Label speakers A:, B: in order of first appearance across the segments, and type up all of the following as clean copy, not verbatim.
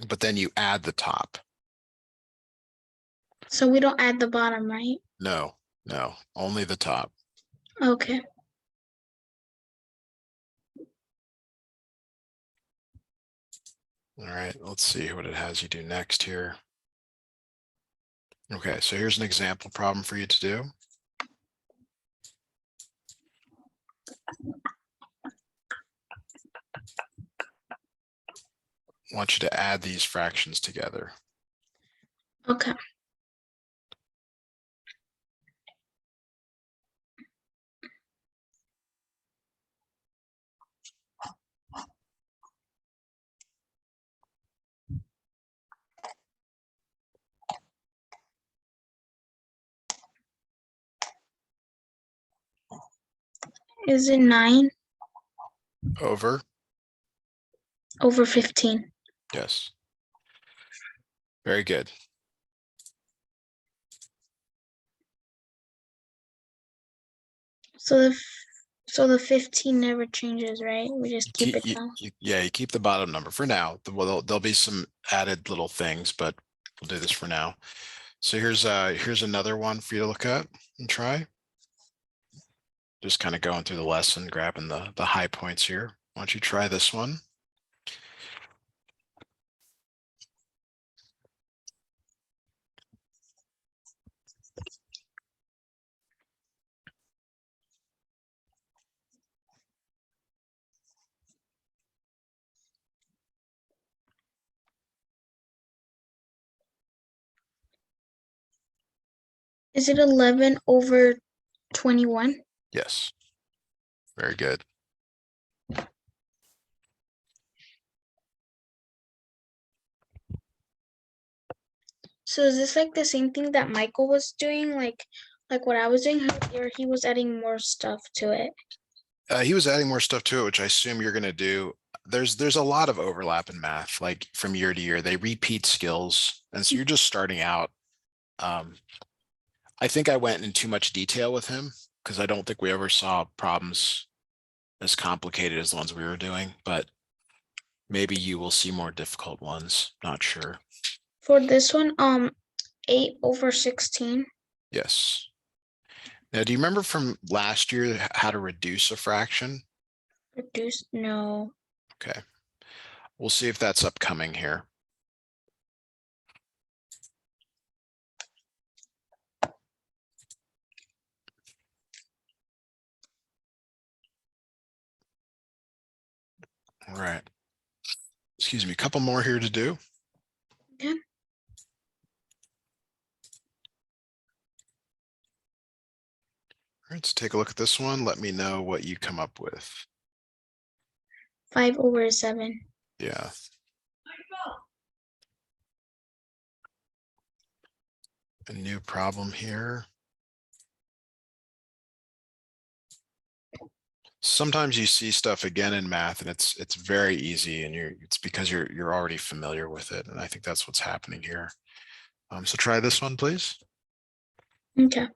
A: but then you add the top.
B: So we don't add the bottom, right?
A: No, no, only the top.
B: Okay.
A: All right, let's see what it has you do next here. Okay, so here's an example problem for you to do. I want you to add these fractions together.
B: Okay. Is it 9
A: Over,
B: over 15?
A: yes. Very good.
B: So the 15 never changes, right? We just keep it down.
A: Yeah, you keep the bottom number for now. Well, there'll be some added little things, but we'll do this for now. So here's another one for you to look at and try. Just kind of going through the lesson, grabbing the high points here. Why don't you try this one?
B: Is it 11 over 21?
A: Yes. Very good.
B: So is this like the same thing that Michael was doing, like what I was doing, or he was adding more stuff to it?
A: He was adding more stuff to it, which I assume you're going to do. There's a lot of overlap in math, like from year to year. They repeat skills, and so you're just starting out. I think I went in too much detail with him because I don't think we ever saw problems as complicated as the ones we were doing, but maybe you will see more difficult ones. Not sure.
B: For this one, 8 over 16.
A: Yes. Now, do you remember from last year how to reduce a fraction?
B: Reduce, no.
A: Okay. We'll see if that's upcoming here. All right. Excuse me, a couple more here to do.
B: Okay.
A: All right, let's take a look at this one. Let me know what you come up with.
B: 5 over 7.
A: Yeah. A new problem here. Sometimes you see stuff again in math and it's very easy and it's because you're already familiar with it. And I think that's what's happening here. So try this one, please.
B: Okay.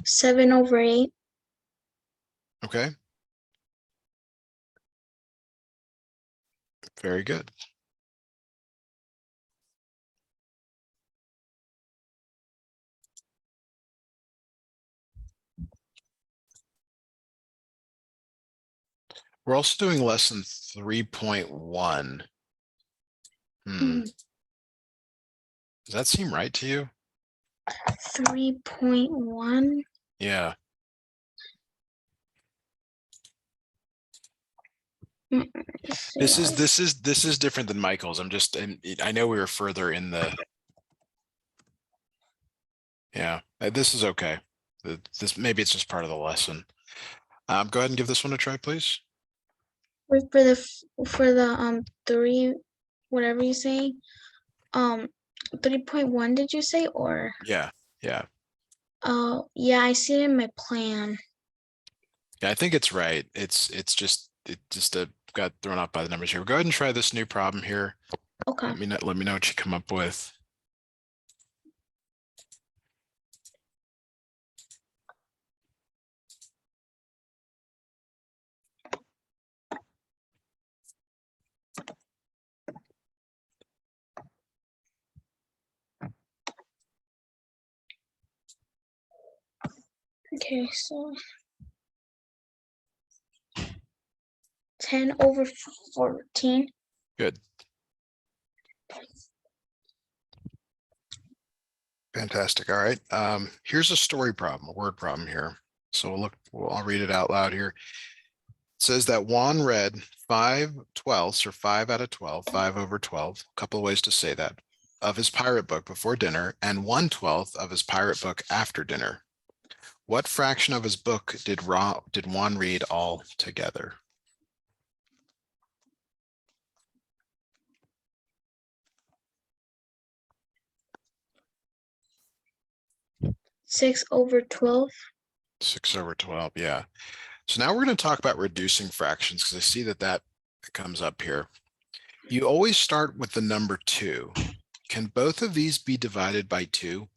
B: 7 over 8.
A: Okay. Very good. We're also doing lesson 3.1. Does that seem right to you?
B: 3.1.
A: Yeah. This is different than Michael's. And I know we were further in the. Yeah, this is okay. This maybe it's just part of the lesson. Go ahead and give this one a try, please.
B: Wait, for the 3, whatever you say, 3.1, did you say? Or
A: Yeah, yeah.
B: oh yeah, I see it in my plan.
A: Yeah, I think it's right. It just got thrown off by the numbers here. Go ahead and try this new problem here.
B: Okay.
A: Let me know what you come up with.
B: Okay, so 10/14.
A: Good. Fantastic. All right. Here's a story problem, a word problem here. So I'll read it out loud here. It says that Juan read 5/12 or 5 out of 12, 5/12, a couple of ways to say that, of his pirate book before dinner and 1/12 of his pirate book after dinner. What fraction of his book did Juan read all together?
B: 6/12.
A: 6/12. Yeah. So now we're going to talk about reducing fractions because I see that comes up here. You always start with the number 2. Can both of these be divided by 2?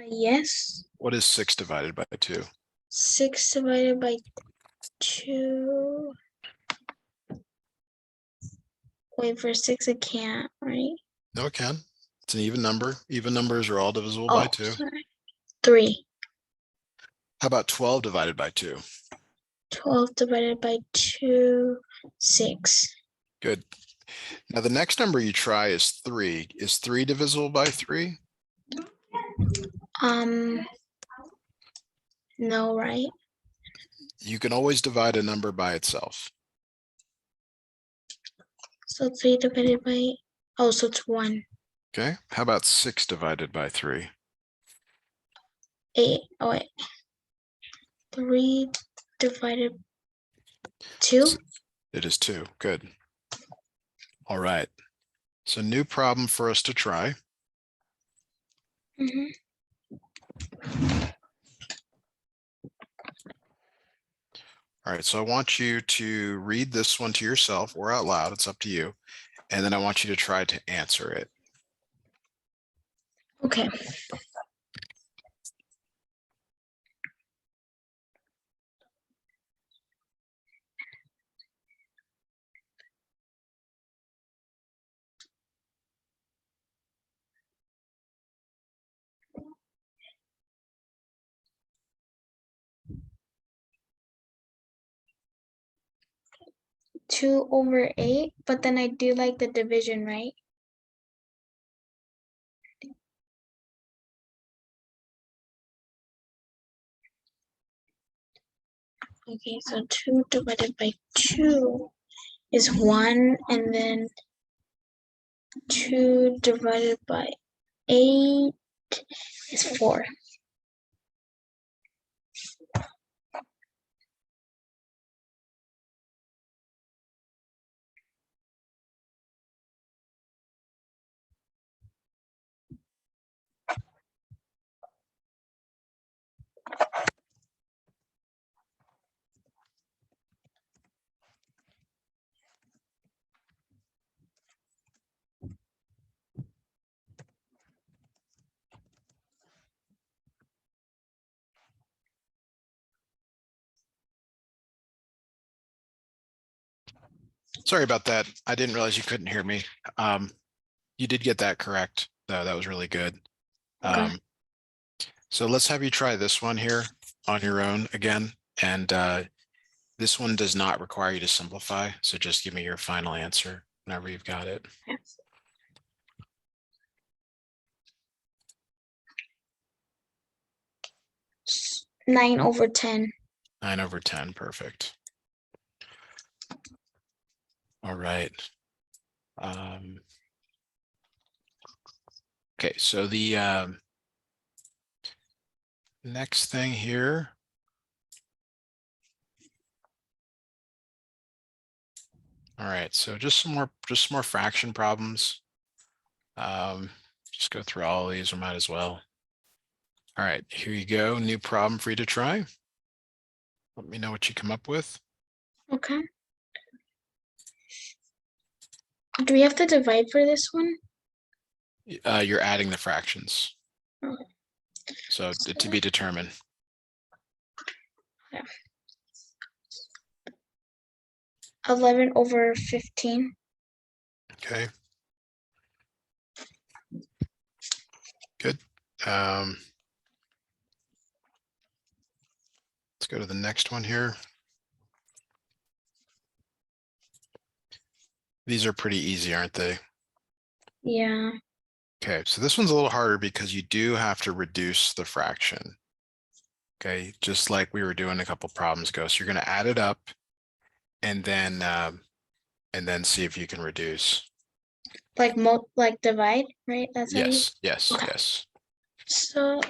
B: Yes.
A: What is 6 divided by 2?
B: 6 divided by 2. Wait, for 6 it can't, right?
A: No, it can. It's an even number. Even numbers are all divisible by
B: Oh,
A: 2.
B: sorry. 3.
A: How about 12 divided by 2?
B: 12 divided by 2, 6.
A: Good. Now the next number you try is 3. Is 3 divisible by 3?
B: No, right?
A: You can always divide a number by itself.
B: So 3 divided by, oh, so it's 1.
A: Okay. How about 6 divided by 3?
B: 8. Oh, wait. 3 divided 2.
A: It is 2. Good. All right. So new problem for us to try.
B: Mm-hmm.
A: All right. So I want you to read this one to yourself or out loud. It's up to you. And then I want you to try to answer it.
B: Okay. Two over 8, but then I do like the division, right? Okay, so 2 divided by 2 is 1, and then 2 divided by 8 is 4.
A: Sorry about that. I didn't realize you couldn't hear me. You did get that correct. That was really good.
B: Okay.
A: So let's have you try this one here on your own again. And this one does not require you to simplify. So just give me your final answer whenever you've got it.
B: 9/10.
A: 9/10. Perfect. All right. Okay, so the next thing here. All right, so just some more fraction problems. Just go through all of these, we might as well. All right, here you go. New problem for you to try. Let me know what you come up with.
B: Okay. Do we have to divide for this one?
A: You're adding the fractions.
B: Okay.
A: So to be determined.
B: Yeah. 11/15.
A: Okay. Good. Let's go to the next one here. These are pretty easy, aren't they?
B: Yeah.
A: Okay, so this one's a little harder because you do have to reduce the fraction. Okay, just like we were doing a couple problems ago. So you're going to add it up and then see if you can reduce.
B: Like divide, right? That's how you.
A: Yes, yes,
B: Okay.
A: yes.
B: So,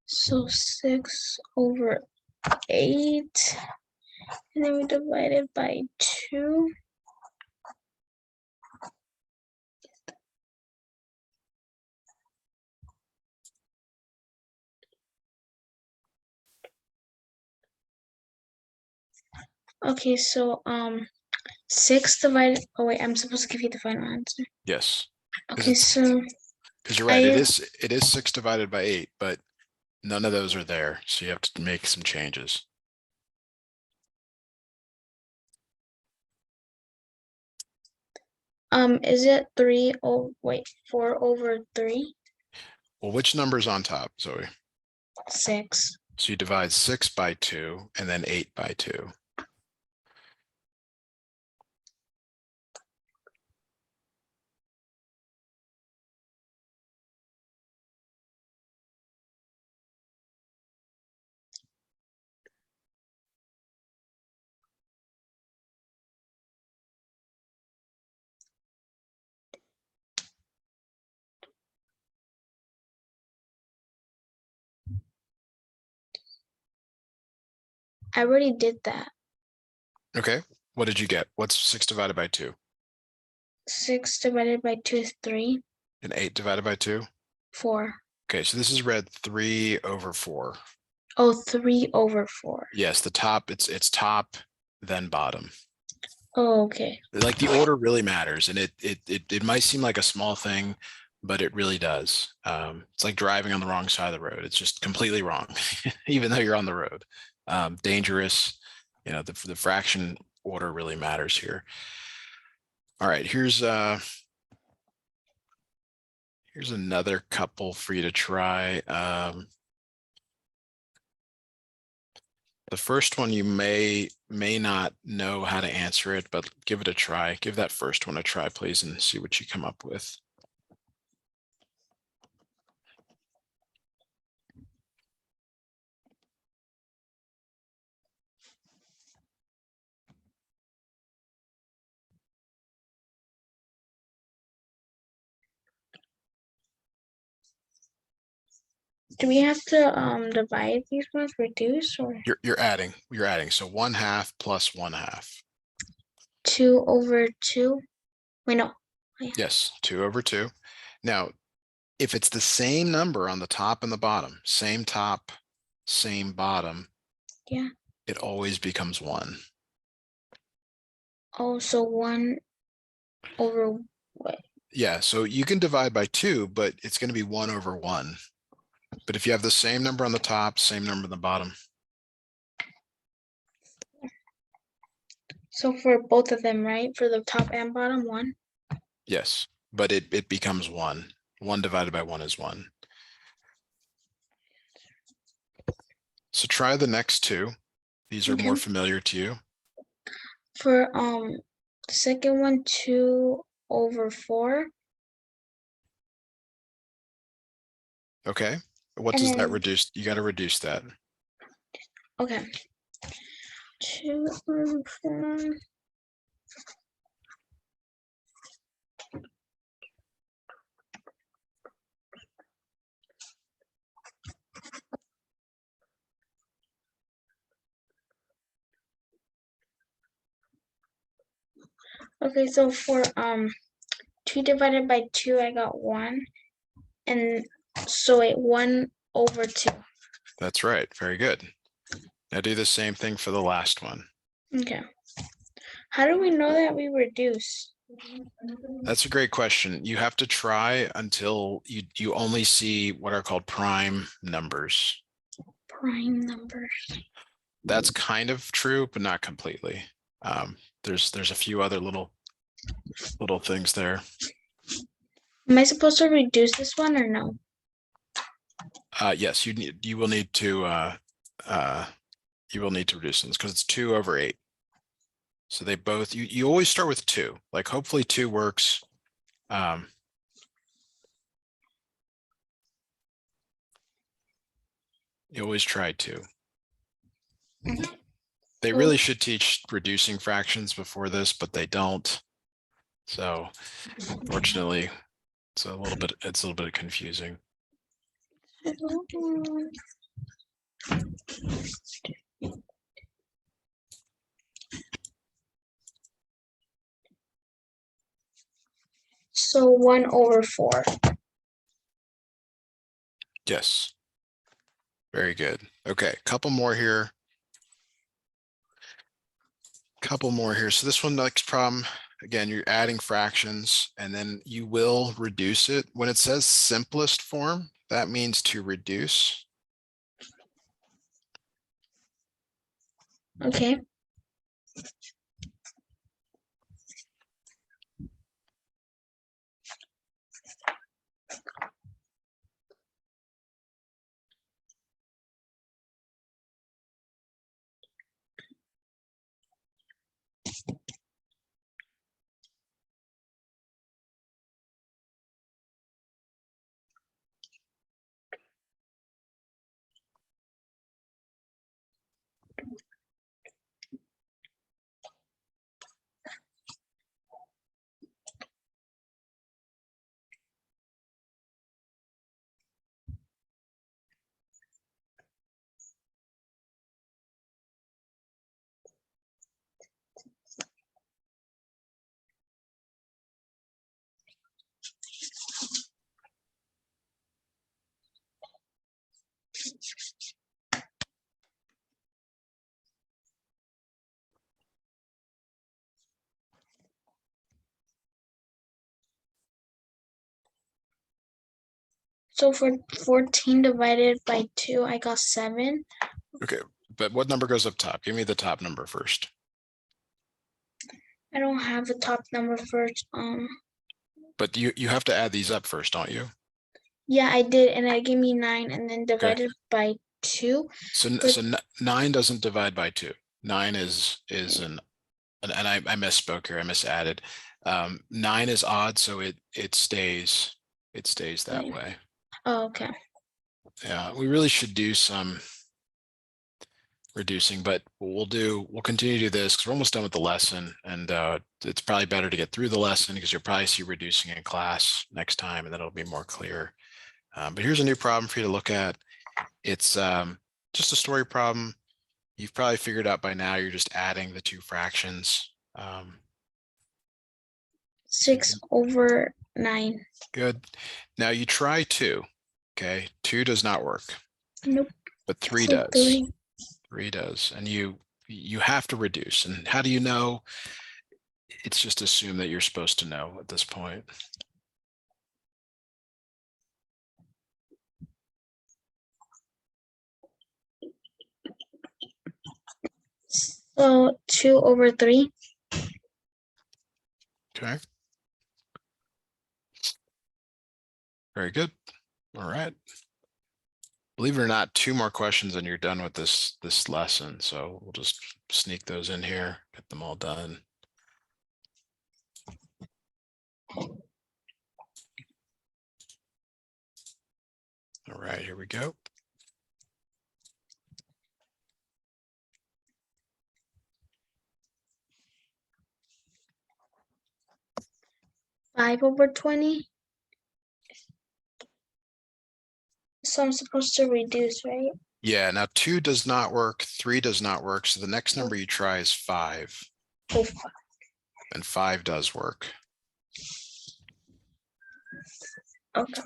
B: so 6/8, and then we divide it by 2. Okay, so 6 divided. Oh wait, I'm supposed to give you the final answer.
A: Yes.
B: Okay, so
A: Because you're right, it is 6 divided by 8, but none of those are there. So you have to make some changes.
B: is it 3? Oh wait, 4/3?
A: Well, which number's on top, Zoe?
B: 6.
A: So you divide 6 by 2 and then 8 by 2.
B: I already did that.
A: Okay, what did you get? What's 6 divided by 2?
B: 6 divided by 2 is 3.
A: And 8 divided by 2?
B: 4.
A: Okay, so this is read 3/4.
B: Oh, 3/4.
A: Yes, the top, it's top, then bottom.
B: Oh, okay.
A: Like the order really matters, and it might seem like a small thing, but it really does. It's like driving on the wrong side of the road. It's just completely wrong, even though you're on the road. Dangerous. You know, the fraction order really matters here. All right, here's another couple for you to try. The first one you may not know how to answer it, but give it a try. Give that first one a try, please, and see what you come up with.
B: Do we have to divide these ones, reduce, or
A: You're adding. So 1/2 plus 1/2.
B: 2/2? Wait, no.
A: Yes, 2/2. Now, if it's the same number on the top and the bottom, same top, same bottom,
B: Yeah.
A: it always becomes 1.
B: Oh, so 1 over what?
A: Yeah, so you can divide by 2, but it's going to be 1/1. But if you have the same number on the top, same number on the bottom.
B: So for both of them, right? For the top and bottom, 1?
A: Yes, but it becomes 1. 1 divided by 1 is 1. So try the next two. These are more
B: Okay.
A: familiar to you.
B: For the second one, 2/4.
A: Okay. What
B: And
A: does that
B: then-
A: reduce? You got to reduce that.
B: Okay. 2/4. Okay, so for 2 divided by 2, I got 1. And so 1/2.
A: That's right. Very good. Now do the same thing for the last one.
B: Okay. How do we know that we reduce?
A: That's a great question. You have to try until you only see what are called prime numbers.
B: Prime numbers.
A: That's kind of true, but not completely. There's a few other little things there.
B: Am I supposed to reduce this one or no?
A: Yes, you will need to reduce them because it's 2/8. So they both, you always start with 2, like hopefully 2 works. You always try 2. They
B: Oh.
A: really should teach reducing fractions before this, but they don't. So unfortunately, it's a little bit confusing.
B: So 1/4.
A: Yes. Very good. Okay, couple more here. So this one, next problem, again, you're adding fractions and then you will reduce it. When it says simplest form, that means to reduce.
B: Okay. So for 14 divided by 2, I got 7.
A: Okay, but what number goes up top? Give me the top number first.
B: I don't have the top number first.
A: But you have to add these up first, don't you?
B: Yeah, I did, and it gave me 9, and then
A: Okay.
B: divided by 2.
A: So
B: But
A: 9 doesn't divide by 2. 9 is and I misspoke here. I misadded. 9 is odd, so it stays that way.
B: oh, okay.
A: Yeah, we really should do some reducing, but we'll continue to do this because we're almost done with the lesson, and it's probably better to get through the lesson because you'll probably see reducing in class next time, and then it'll be more clear. But here's a new problem for you to look at. It's just a story problem. You've probably figured out by now you're just adding the 2 fractions.
B: 6/9.
A: Good. Now you try 2. Okay, 2 does not work.
B: Nope.
A: But 3
B: So
A: does.
B: 3.
A: 3 does, and you have to reduce. And how do you know? It's just assume that you're supposed to know at this point.
B: So 2/3.
A: Okay. Very good. All right. Believe it or not, 2 more questions and you're done with this lesson. So we'll just sneak those in here, get them all done. All right, here we go.
B: Five over 20. So I'm supposed to reduce, right?
A: Yeah, now 2 does not work, 3 does not work. So the next number you try is 5.
B: Oh,
A: And 5 does work.
B: okay.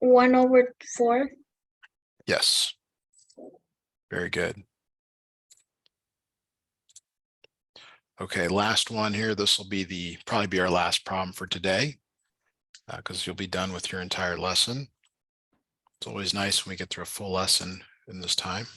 B: 1/4.
A: Yes. Very good. Okay, last one here. This will be probably be our last problem for today, because you'll be done with your entire lesson. It's always nice when we get through a full lesson in this time.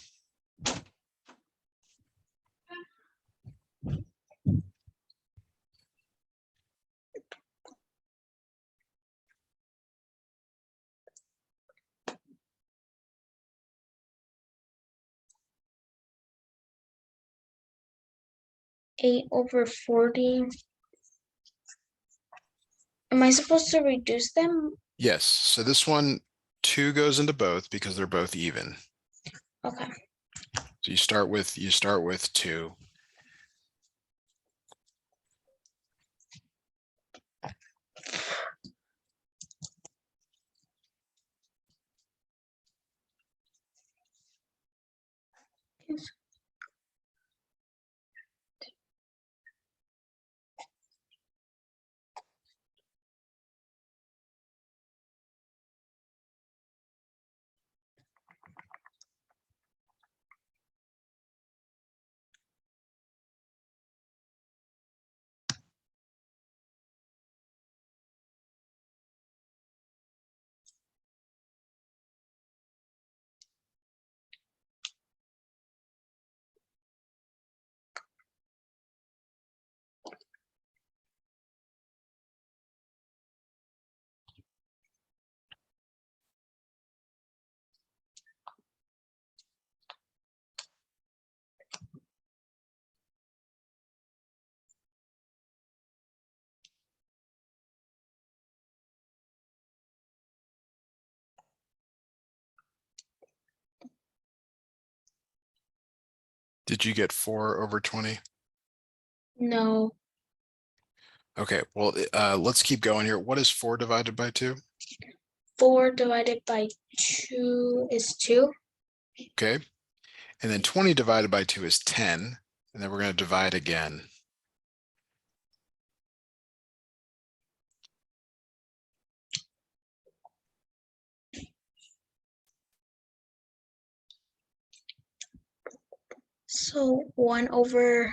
B: 8/40. Am I supposed to reduce them?
A: Yes, so this one, 2 goes into both because they're both even.
B: Okay.
A: So you start with 2. Did you get 4/20?
B: No.
A: Okay, well, let's keep going here. What is 4 divided by 2?
B: 4 divided by 2 is 2.
A: Okay, and then 20 divided by 2 is 10, and then we're going to divide again.
B: So 1/1.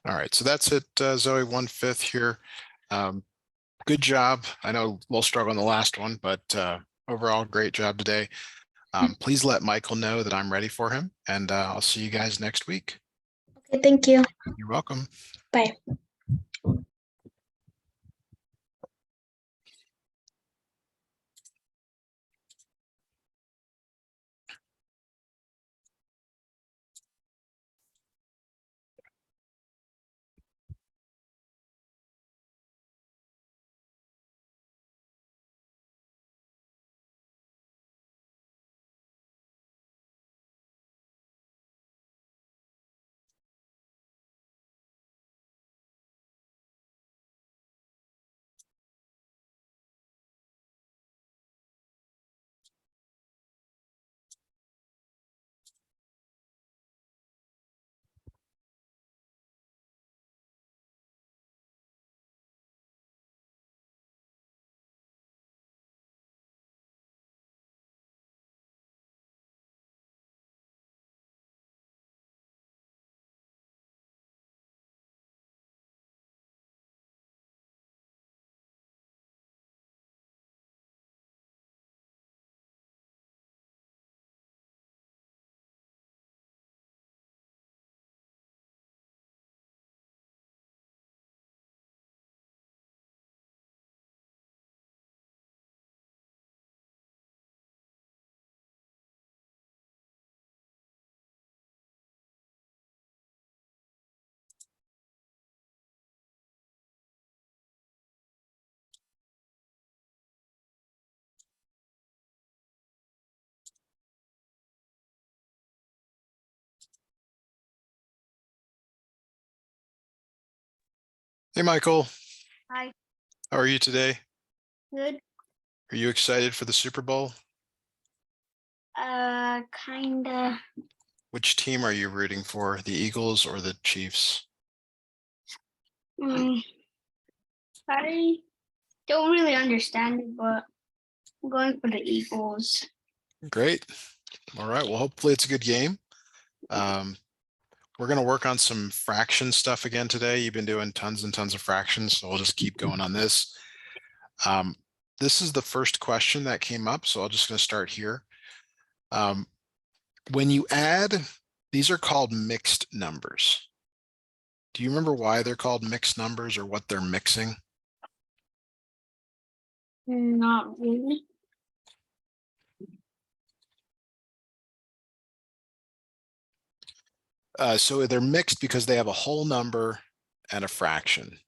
A: All right, so that's it, Zoe, 1/5 here. Good job. I know a little struggle on the last one, but overall, great job today. Please let Michael know that I'm ready for him, and I'll see you guys next week.
B: Okay, thank you.
A: You're welcome.
B: Bye.
A: Hey, Michael.
B: Hi.
A: How are you today?
B: Good.
A: Are you excited for the Super Bowl?
B: Kinda.
A: Which team are you rooting for, the Eagles or the Chiefs?
C: I don't really understand it, but I'm going for the equals.
A: Great. All right. Well, hopefully it's a good game. We're going to work on some fraction stuff again today. You've been doing tons and tons of fractions, so we'll just keep going on this. This is the first question that came up, so I'm just going to start here. When you add, these are called mixed numbers. Do you remember why they're called mixed numbers or what they're mixing?
C: Not really.
A: So they're mixed because they have a whole number and a fraction.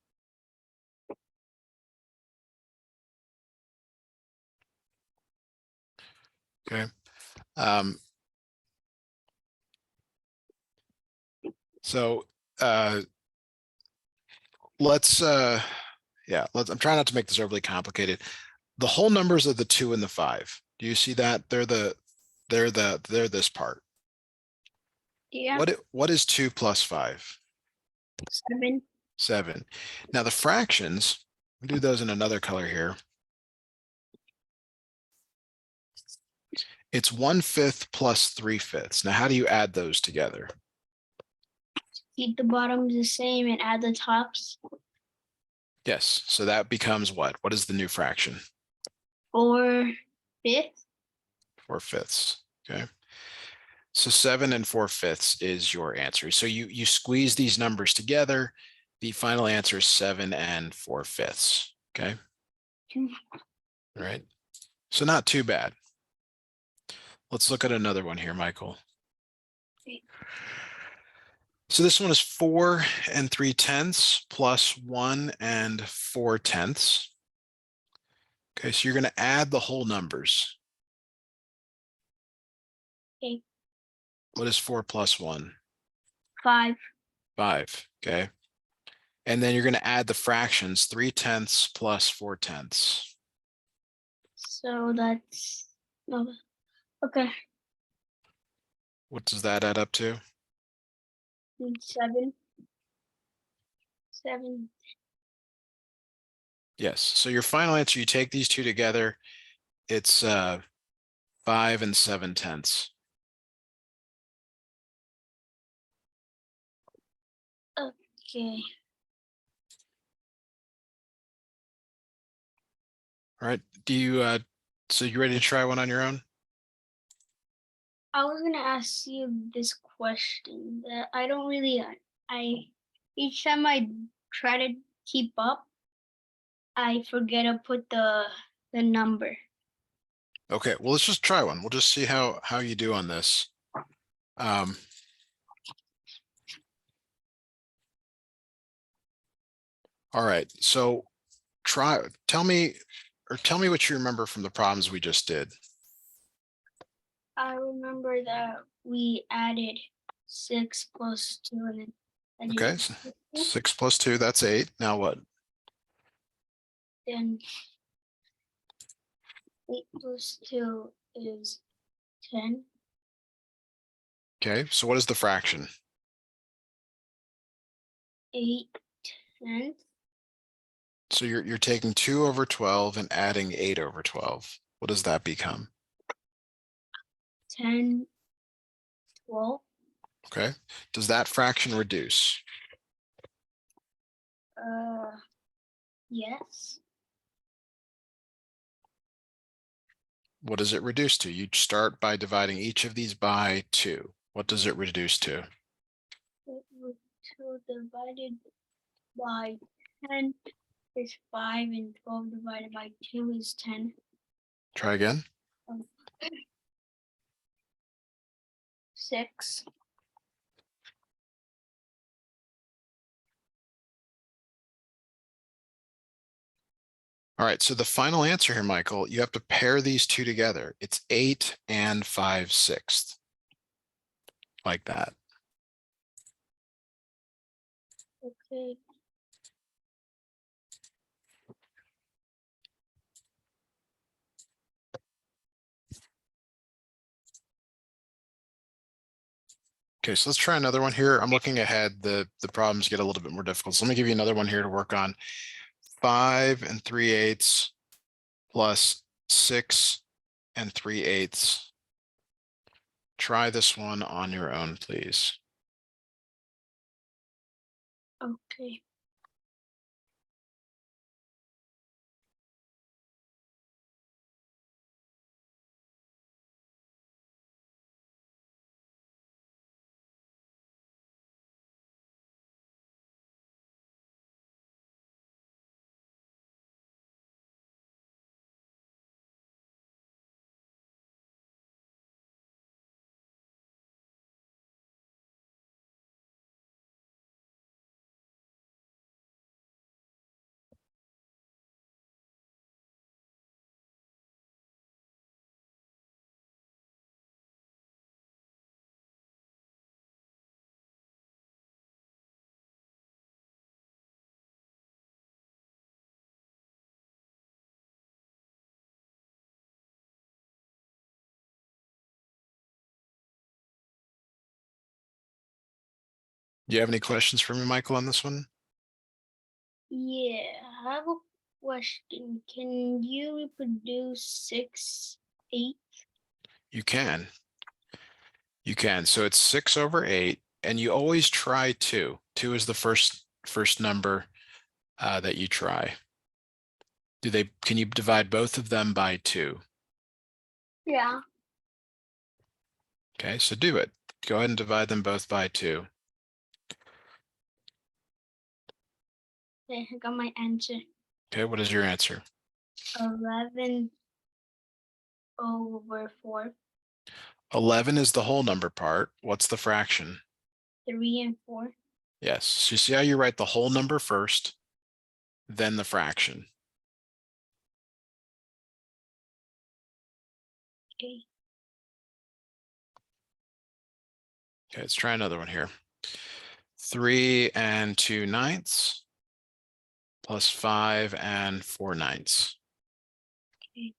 A: Okay. So let's I'm trying not to make this overly complicated. The whole numbers of the 2 and the 5. Do you see that? They're this part.
C: Yeah.
A: What is 2 plus 5?
C: 7.
A: 7. Now the fractions, we do those in another color here. It's 1/5 plus 3/5. Now, how do you add those together?
C: Keep the bottoms the same and add the tops.
A: Yes. So that becomes what? What is the new fraction?
C: 4/5.
A: 4/5. Okay. So 7 and 4/5 is your answer. So you squeeze these numbers together. The final answer is 7 and 4/5. Okay. All right. So not too bad. Let's look at another one here, Michael.
C: Okay.
A: So this one is 4 and 3/10 plus 1 and 4/10. Okay, so you're going to add the whole numbers.
C: Okay.
A: What is 4 plus 1?
C: 5.
A: 5. Okay. And then you're going to add the fractions, 3/10 plus 4/10.
C: So that's no. Okay.
A: What does that add up to?
C: 7. 7.
A: Yes. So your final answer, you take these two together, it's 5 and 7/10.
C: Okay.
A: All right. Do you so you ready to try one on your own?
C: I was gonna ask you this question that I don't really each time I try to keep up, I forget to put the number.
A: Okay, well, let's just try one. We'll just see how you do on this. All right, so tell me what you remember from the problems we just did.
C: I remember that we added 6 plus 2 and
A: Okay, so 6 plus 2, that's 8. Now what?
C: then 8 plus 2 is 10.
A: Okay, so what is the fraction?
C: 8/10.
A: So you're taking 2 over 12 and adding 8 over 12. What does that become?
C: 10, 12.
A: Okay, does that fraction reduce?
C: Yes.
A: What does it reduce to? You start by dividing each of these by 2. What does it reduce to?
C: 2 divided by 10 is 5, and 12 divided by 2 is 10.
A: Try again.
C: 6.
A: All right, so the final answer here, Michael, you have to pair these two together. It's 8 and 5/6, like that.
C: Okay.
A: Okay, so let's try another one here. I'm looking ahead. The problems get a little bit more difficult. So let me give you another one here to work on. 5 3/8 plus 6 3/8. Try this one on your own, please.
C: Okay.
A: Do you have any questions for me, Michael, on this one?
C: Yeah, I have a question. Can you reproduce 6, 8?
A: You can. You can. So it's 6/8, and you always try 2. 2 is the first number that you try. Can you divide both of them by 2?
C: Yeah.
A: Okay, so do it. Go ahead and divide them both by 2.
C: Okay, I got my answer.
A: Okay, what is your answer?
C: 11 over 4,
A: 11 is the whole number part. What's the fraction?
C: 3 and 4.
A: Yes. So you see how you write the whole number first, then the fraction.
C: Okay.
A: Okay, let's try another one here. 3 2/9 plus 5 4/9.
C: Okay.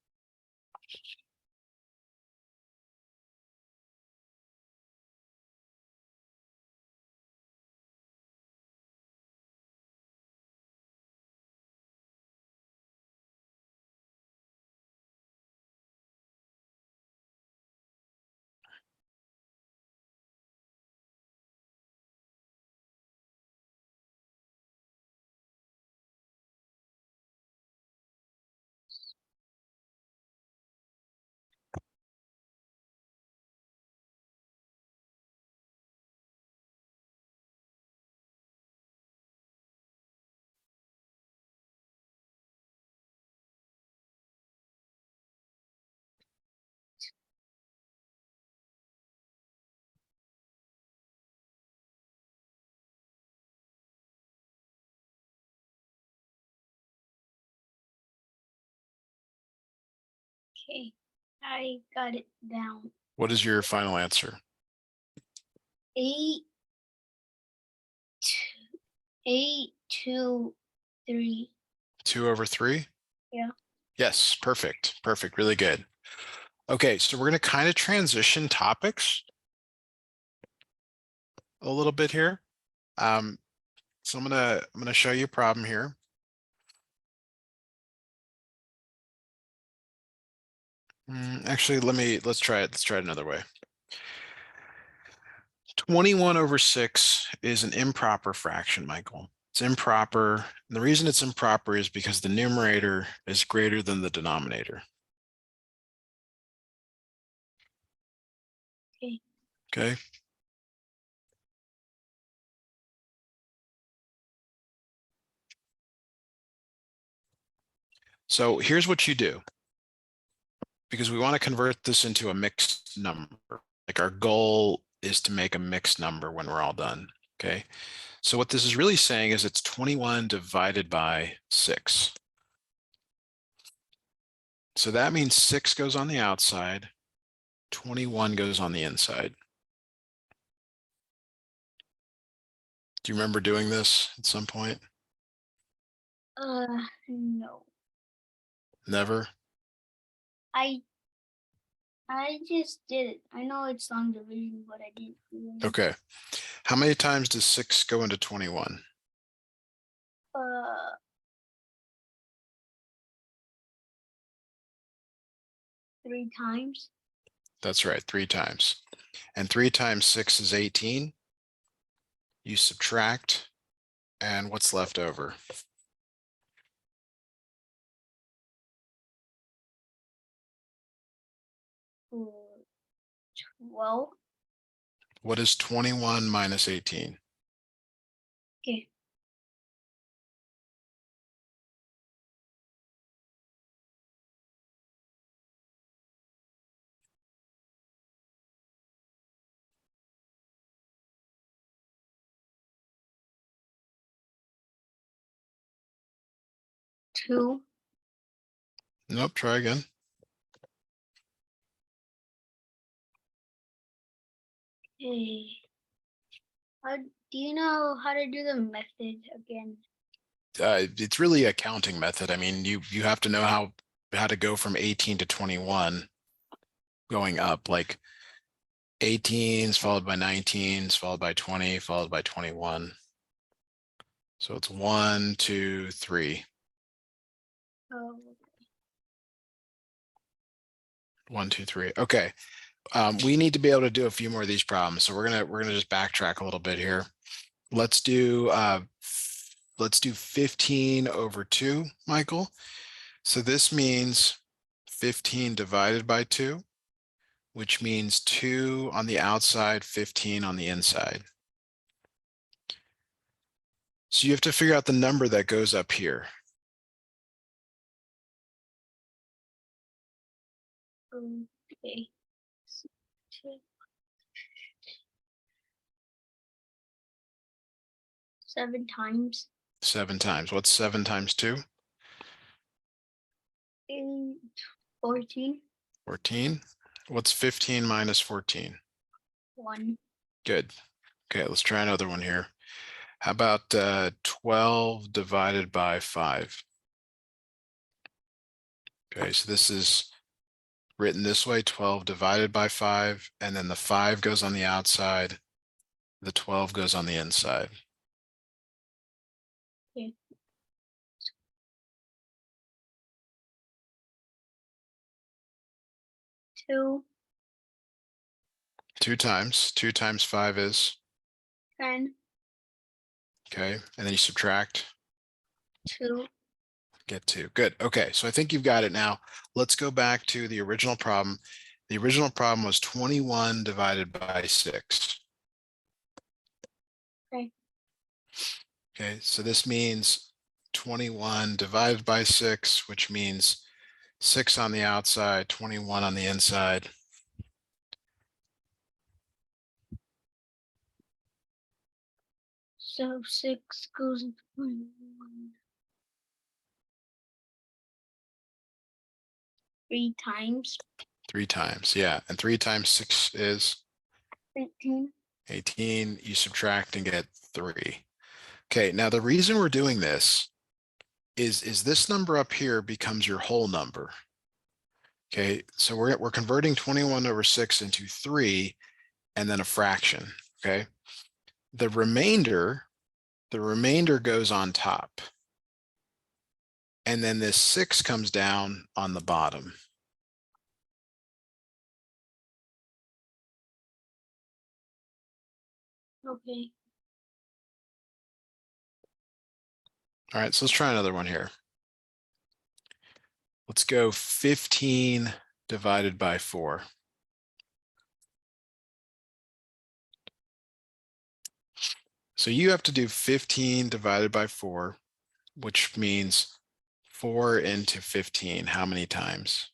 C: Okay, I got it down.
A: What is your final answer?
C: 8, 8, 2, 3.
A: 2/3?
C: Yeah.
A: Yes, perfect. Perfect. Really good. Okay, so we're going to kind of transition topics a little bit here. So I'm gonna show you a problem here. Actually, let's try it. Let's try it another way. 21/6 is an improper fraction, Michael. It's improper. And the reason it's improper is because the numerator is greater than the denominator.
C: Okay.
A: Okay. So here's what you do. Because we want to convert this into a mixed number. Like our goal is to make a mixed number when we're all done. Okay. So what this is really saying is it's 21 divided by 6. So that means 6 goes on the outside, 21 goes on the inside. Do you remember doing this at some point?
C: No.
A: Never?
C: I I just did it. I know it's long division, but I didn't.
A: Okay. How many times does 6 go into 21?
C: Uh, 3 times.
A: That's right, 3 times. And 3 times 6 is 18. You subtract, and what's left over?
C: uh, 12.
A: What is 21 minus 18?
C: Okay. Two.
A: Nope, try again.
C: Okay. Do you know how to do the method again?
A: It's really a counting method. I mean, you have to know how to go from 18 to 21 going up, like 18s followed by 19s followed by 20 followed by 21. So it's 1, 2, 3.
C: Oh,
A: 1, 2, 3. Okay. We need to be able to do a few more of these problems. So we're gonna just backtrack a little bit here. Let's do 15 over 2, Michael. So this means 15 divided by 2, which means 2 on the outside, 15 on the inside. So you have to figure out the number that goes up here.
C: okay. 7 times.
A: 7 times. What's 7 times 2?
C: 14.
A: 14. What's 15 minus 14?
C: 1.
A: Good. Okay, let's try another one here. How about 12 divided by 5? Okay, so this is written this way, 12 divided by 5, and then the 5 goes on the outside, the 12 goes on the inside.
C: Okay. 2.
A: 2 times. 2 times 5 is,
C: 10.
A: okay, and then you subtract,
C: 2.
A: get 2. Good. Okay, so I think you've got it now. Let's go back to the original problem. The original problem was 21 divided by 6.
C: Okay.
A: Okay, so this means 21 divided by 6, which means 6 on the outside, 21 on the inside.
C: So 6 goes into 21. 3 times.
A: 3 times, yeah. And 3 times 6 is
C: 18.
A: 18. You subtract and get 3. Okay, now the reason we're doing this is this number up here becomes your whole number. Okay, so we're converting 21 over 6 into 3 and then a fraction. Okay, the remainder goes on top. And then this 6 comes down on the bottom.
C: Okay.
A: All right, so let's try another one here. Let's go 15 divided by 4. So you have to do 15 divided by 4, which means 4 into 15. How many times?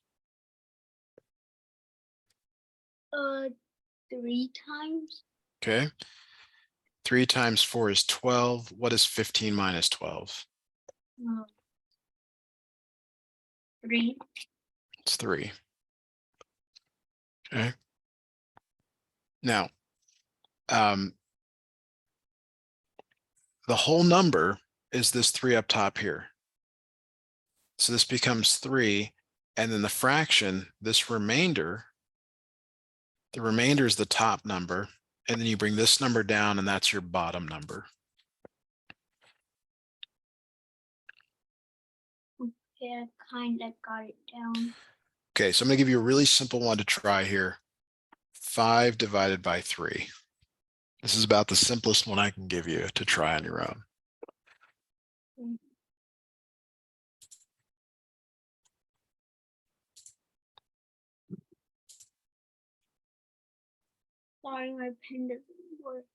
C: 3 times.
A: Okay. 3 times 4 is 12. What is 15 minus 12?
C: 3.
A: It's 3. Okay. Now, the whole number is this 3 up top here. So this becomes 3, and then the fraction, this remainder The remainder is the top number, and then you bring this number down, and that's your bottom number.
C: Yeah, kind of got it down.
A: Okay, so I'm gonna give you a really simple one to try here. 5 divided by 3. This is about the simplest one I can give you to try on your own.
C: Sorry, my pen doesn't work.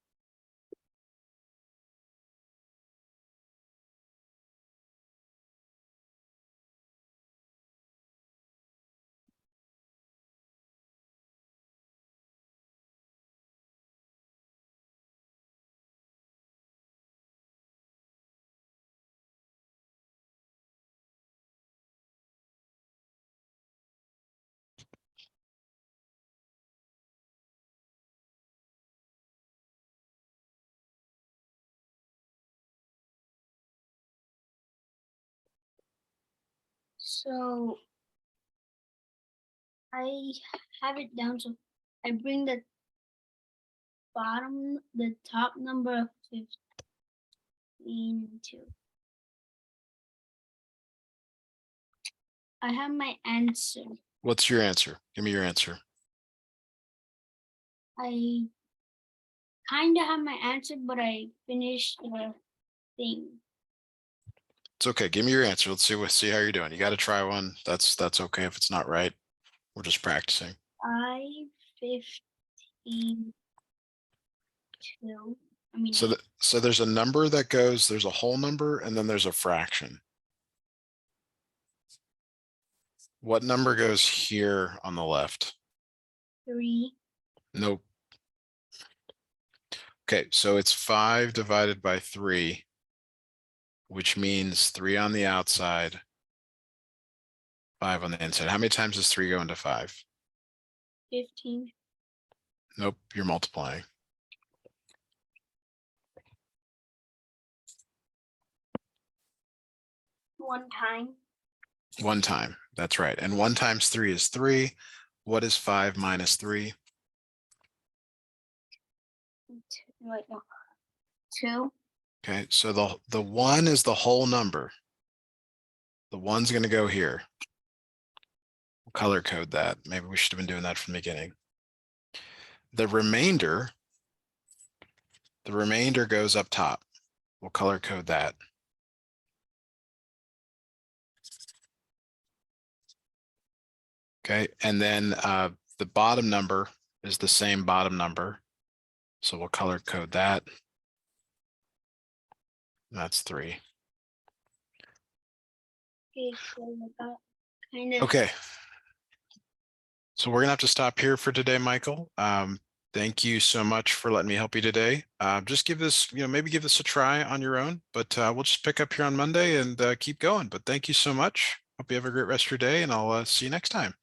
C: So I have it down. So I bring the top number of 15 to. I have my answer.
A: What's your answer? Give me your answer.
C: I kind of have my answer, but I finished the thing.
A: It's okay. Give me your answer. Let's see how you're doing. You got to try one. That's okay if it's not right. We're just practicing.
C: 5, 15, 2. I mean,
A: So there's a number that goes, there's a whole number, and then there's a fraction. What number goes here on the left?
C: 3.
A: Nope. Okay, so it's 5 divided by 3, which means 3 on the outside, 5 on the inside. How many times does 3 go into 5?
C: 15.
A: Nope, you're multiplying.
C: One time.
A: One time, that's right. And 1 times 3 is 3. What is 5 minus 3?
C: Wait, no. 2.
A: Okay, so the 1 is the whole number. The 1's going to go here. We'll color code that. Maybe we should have been doing that from the beginning. The remainder goes up top. We'll color code that. Okay, and then the bottom number is the same bottom number. So we'll color code that. That's 3.
C: Okay, so I got kind of.
A: Okay. So we're gonna have to stop here for today, Michael. Thank you so much for letting me help you today. Just give this, maybe give this a try on your own, but we'll just pick up here on Monday and keep going. But thank you so much. Hope you have a great rest of your day, and I'll see you next time.